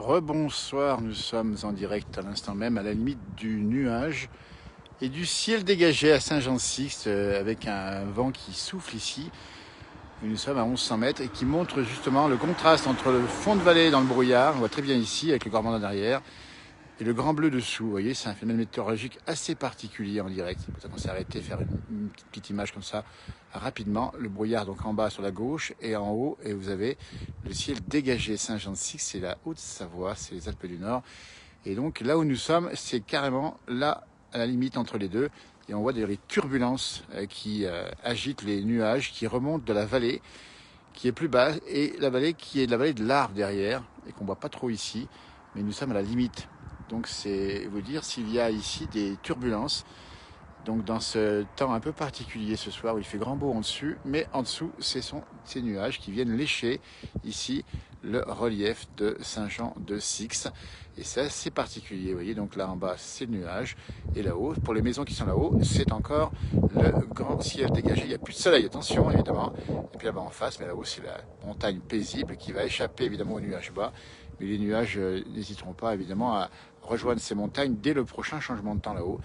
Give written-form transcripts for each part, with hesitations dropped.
Rebonsoir, nous sommes en direct à l'instant même à la limite du nuage et du ciel dégagé à Saint-Jean-de-Sixte avec un vent qui souffle ici. Nous sommes à 1100 mètres et qui montre justement le contraste entre le fond de vallée dans le brouillard, on voit très bien ici avec le Cormandin derrière, et le grand bleu dessous. Vous voyez, c'est un phénomène météorologique assez particulier en direct. C'est pour ça qu'on s'est arrêté faire une petite image comme ça rapidement. Le brouillard donc en bas sur la gauche et en haut, et vous avez le ciel dégagé. Saint-Jean-de-Sixte, c'est la Haute-Savoie, c'est les Alpes du Nord. Et donc là où nous sommes, c'est carrément là à la limite entre les deux. Et on voit d'ailleurs les turbulences qui agitent les nuages, qui remontent de la vallée qui est plus basse, et la vallée qui est la vallée de l'Arve derrière, et qu'on voit pas trop ici, mais nous sommes à la limite. Donc c'est vous dire s'il y a ici des turbulences. Donc dans ce temps un peu particulier ce soir où il fait grand beau en dessus, mais en dessous ce sont ces nuages qui viennent lécher ici le relief de Saint-Jean-de-Sixte. Et c'est assez particulier, vous voyez, donc là en bas c'est le nuage, et là-haut, pour les maisons qui sont là-haut, c'est encore le grand ciel dégagé. Il n'y a plus de soleil, attention évidemment. Et puis là-bas en face, mais là-haut c'est la montagne paisible qui va échapper évidemment aux nuages bas. Mais les nuages n'hésiteront pas évidemment à rejoindre ces montagnes dès le prochain changement de temps là-haut.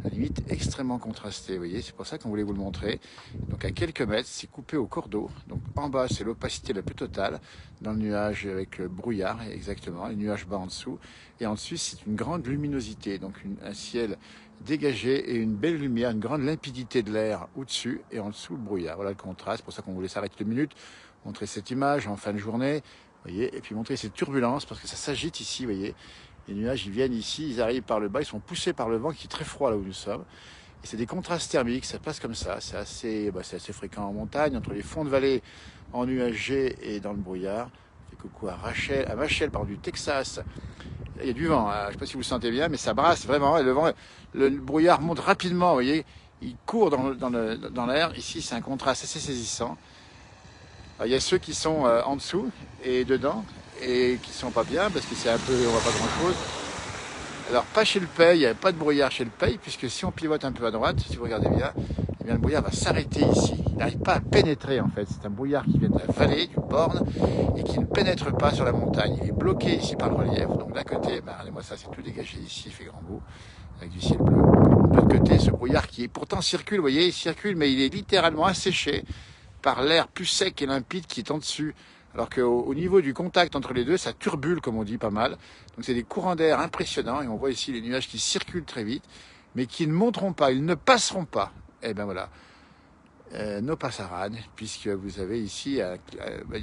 La limite extrêmement contrastée, vous voyez, c'est pour ça qu'on voulait vous le montrer. Donc à quelques mètres, c'est coupé au cordeau. Donc en bas, c'est l'opacité la plus totale, dans le nuage avec le brouillard, exactement, les nuages bas en dessous. Et en dessous, c'est une grande luminosité, donc un ciel dégagé et une belle lumière, une grande limpidité de l'air au-dessus et en dessous le brouillard. Voilà le contraste, c'est pour ça qu'on voulait s'arrêter 2 minutes, montrer cette image en fin de journée, vous voyez, et puis montrer ces turbulences, parce que ça s'agite ici, vous voyez. Les nuages, ils viennent ici, ils arrivent par le bas, ils sont poussés par le vent qui est très froid là où nous sommes. Et c'est des contrastes thermiques, ça passe comme ça. C'est assez fréquent en montagne, entre les fonds de vallée ennuagés et dans le brouillard. Je fais coucou à Machel du Texas. Là, il y a du vent, hein. Je ne sais pas si vous le sentez bien, mais ça brasse vraiment. Et le vent, le brouillard monte rapidement, vous voyez. Il court dans l'air. Ici, c'est un contraste assez saisissant. Alors, il y a ceux qui sont en dessous et dedans, et qui sont pas bien parce que c'est un peu, on voit pas grand chose. Alors pas chez le Pey, il n'y a pas de brouillard chez le Pey, puisque si on pivote un peu à droite, si vous regardez bien, eh bien le brouillard va s'arrêter ici. Il n'arrive pas à pénétrer en fait. C'est un brouillard qui vient de la vallée, du Borne, et qui ne pénètre pas sur la montagne. Il est bloqué ici par le relief. Donc d'un côté, regardez-moi ça, c'est tout dégagé ici, il fait grand beau, avec du ciel bleu. De l'autre côté, ce brouillard qui est pourtant circule, vous voyez, il circule, mais il est littéralement asséché par l'air plus sec et limpide qui est en dessus. Alors qu'au niveau du contact entre les deux, ça turbule, comme on dit pas mal. Donc c'est des courants d'air impressionnants, et on voit ici les nuages qui circulent très vite, mais qui ne monteront pas, ils ne passeront pas. Et bien voilà, no passaran, puisque vous avez ici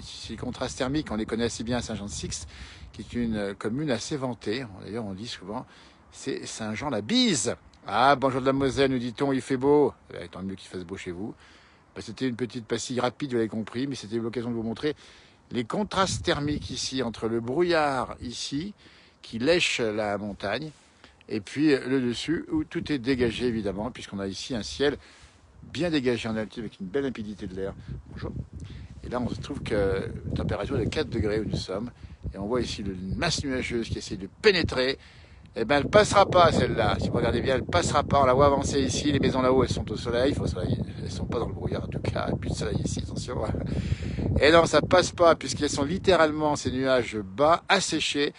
ces contrastes thermiques, on les connaît assez bien à Saint-Jean-de-Sixte, qui est une commune assez vantée. D'ailleurs, on dit souvent, c'est Saint-Jean-la-Bise. Ah, bonjour de la Moselle, nous dit-on, il fait beau. Tant mieux qu'il fasse beau chez vous. C'était une petite pastille rapide, vous l'avez compris, mais c'était l'occasion de vous montrer les contrastes thermiques ici, entre le brouillard ici, qui lèche la montagne, et puis le dessus, où tout est dégagé évidemment, puisqu'on a ici un ciel bien dégagé en altitude, avec une belle limpidité de l'air. Bonjour. Et là, on se trouve que la température est de 4 degrés où nous sommes, et on voit ici une masse nuageuse qui essaie de pénétrer. Eh bien, elle ne passera pas, celle-là. Si vous regardez bien, elle ne passera pas. On la voit avancer ici. Les maisons là-haut, elles sont au soleil. Elles ne sont pas dans le brouillard, en tout cas. Il n'y a plus de soleil ici, attention. Et non, ça ne passe pas, puisqu'elles sont littéralement, ces nuages bas, asséchés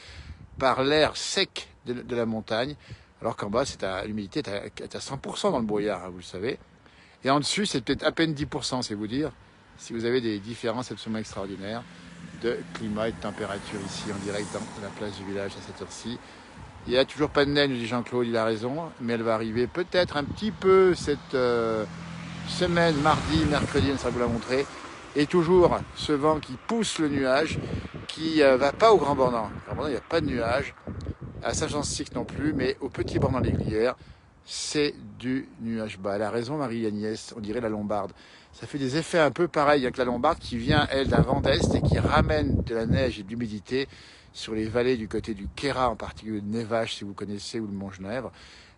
par l'air sec de la montagne. Alors qu'en bas, l'humidité est à 100% dans le brouillard, hein, vous le savez. Et en dessus, c'est peut-être à peine 10%, c'est vous dire, si vous avez des différences absolument extraordinaires de climat et de température ici, en direct dans la place du village à cette heure-ci. Il n'y a toujours pas de neige, nous dit Jean-Claude, il a raison, mais elle va arriver peut-être un petit peu cette semaine, mardi, mercredi, on va vous la montrer. Et toujours ce vent qui pousse le nuage, qui va pas au Grand Bornand. Au Grand Bornand, il n'y a pas de nuage, à Saint-Jean-de-Sixte non plus, mais au Petit Bornand l'Aiguilière, c'est du nuage bas. Elle a raison, Marie-Agnès, on dirait la Lombarde. Ça fait des effets un peu pareils avec la Lombarde qui vient, elle, d'un vent d'est et qui ramène de la neige et de l'humidité sur les vallées du côté du Queyras, en particulier de Nevache, si vous connaissez, ou le Mont-Genèvre.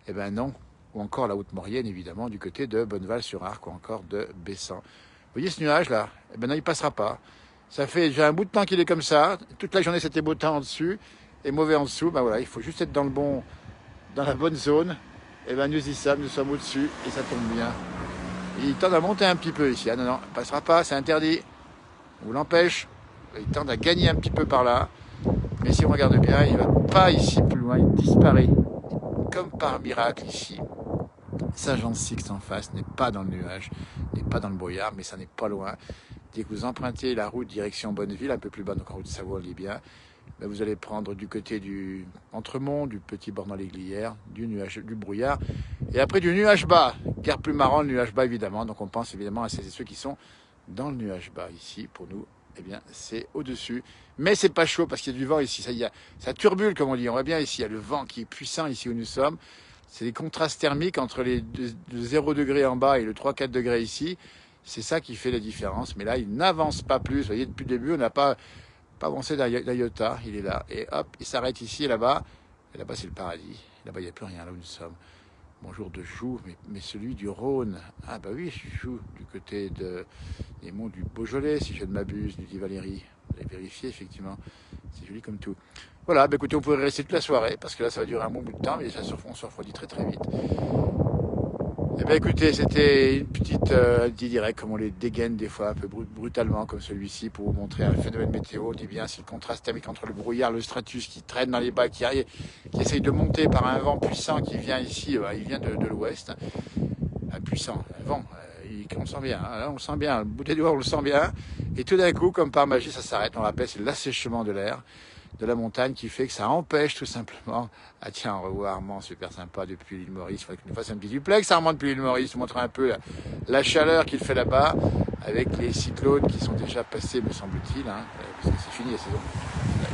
Eh bien non, ou encore la Haute-Maurienne, évidemment, du côté de Bonneval-sur-Arc, ou encore de Bessan. Vous voyez ce nuage-là? Eh bien non, il ne passera pas. Ça fait déjà un bout de temps qu'il est comme ça. Toute la journée, c'était beau temps en dessus et mauvais en dessous. Ben voilà, il faut juste être dans la bonne zone. Eh bien nous y sommes, nous sommes au-dessus et ça tombe bien. Il tend à monter un petit peu ici. Ah non, non, il ne passera pas, c'est interdit. On vous l'empêche. Il tend à gagner un petit peu par là. Mais si on regarde bien, il ne va pas ici plus loin, il disparaît. Comme par miracle ici. Saint-Jean-de-Sixte en face n'est pas dans le nuage, n'est pas dans le brouillard, mais ça n'est pas loin. Dès que vous empruntez la route direction Bonneville, un peu plus bas, donc en route Savoie-Libyen, ben vous allez prendre du côté du Entremont, du petit bord dans les Glières, du nuage, du brouillard, et après du nuage bas. Guère plus marrant le nuage bas évidemment, donc on pense évidemment à ceux qui sont dans le nuage bas ici. Pour nous, eh bien c'est au-dessus, mais c'est pas chaud parce qu'il y a du vent ici. Ça turbule comme on dit. On voit bien ici, il y a le vent qui est puissant ici où nous sommes. C'est des contrastes thermiques entre le 0 degré en bas et le 3-4 degrés ici. C'est ça qui fait la différence. Mais là, il n'avance pas plus. Vous voyez, depuis le début, on n'a pas avancé d'Iota. Il est là. Et hop, il s'arrête ici et là-bas. Et là-bas, c'est le paradis. Là-bas, il n'y a plus rien, là où nous sommes. Bonjour de Joux, mais celui du Rhône. Ah bah oui, je joue du côté des monts du Beaujolais, si je ne m'abuse, nous dit Valérie. Vous avez vérifié, effectivement. C'est joli comme tout. Voilà, bah écoutez, on pourrait rester toute la soirée, parce que là, ça va durer un bon bout de temps, mais on se refroidit très très vite. Eh bien écoutez, c'était une petite direct, comme on les dégaine des fois, un peu brutalement, comme celui-ci, pour vous montrer un phénomène météo. On dit bien, c'est le contraste thermique entre le brouillard, le stratus qui traîne dans les bas, qui essaye de monter par un vent puissant qui vient ici, il vient de l'ouest. Un puissant, un vent, on sent bien, hein, là, on le sent bien, le bout des doigts on le sent bien. Et tout d'un coup, comme par magie, ça s'arrête. On rappelle, c'est l'assèchement de l'air de la montagne qui fait que ça empêche tout simplement. Ah tiens, au revoir Armand, super sympa depuis l'île Maurice. Il faudrait qu'il nous fasse un petit duplex, Armand, depuis l'île Maurice, vous montrer un peu la chaleur qu'il fait là-bas, avec les cyclones qui sont déjà passés, me semble-t-il, hein, parce que c'est fini la saison.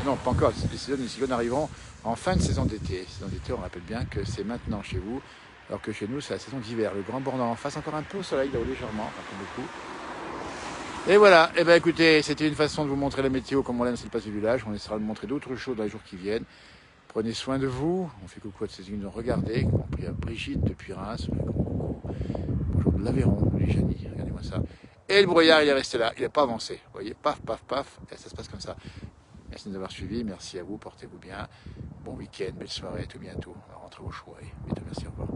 Non, pas encore, les cyclones arriveront en fin de saison d'été. Saison d'été, on rappelle bien que c'est maintenant chez vous, alors que chez nous, c'est la saison d'hiver. Le grand bornand en face, encore un peu au soleil, là-haut légèrement, pas beaucoup. Et voilà, et ben écoutez, c'était une façon de vous montrer la météo comme on l'aime, c'est le passé du village. On essaiera de montrer d'autres choses dans les jours qui viennent. Prenez soin de vous. On fait coucou à ces nous regardez, compris à Brigitte depuis Reims. Bonjour de l'Aveyron, Janie, regardez-moi ça. Et le brouillard, il est resté là, il n'a pas avancé. Vous voyez, paf, paf, paf, et ça se passe comme ça. Merci de nous avoir suivis, merci à vous, portez-vous bien. Bon week-end, belle soirée, à tout bientôt. Rentrez au choix et bientôt, merci, au revoir.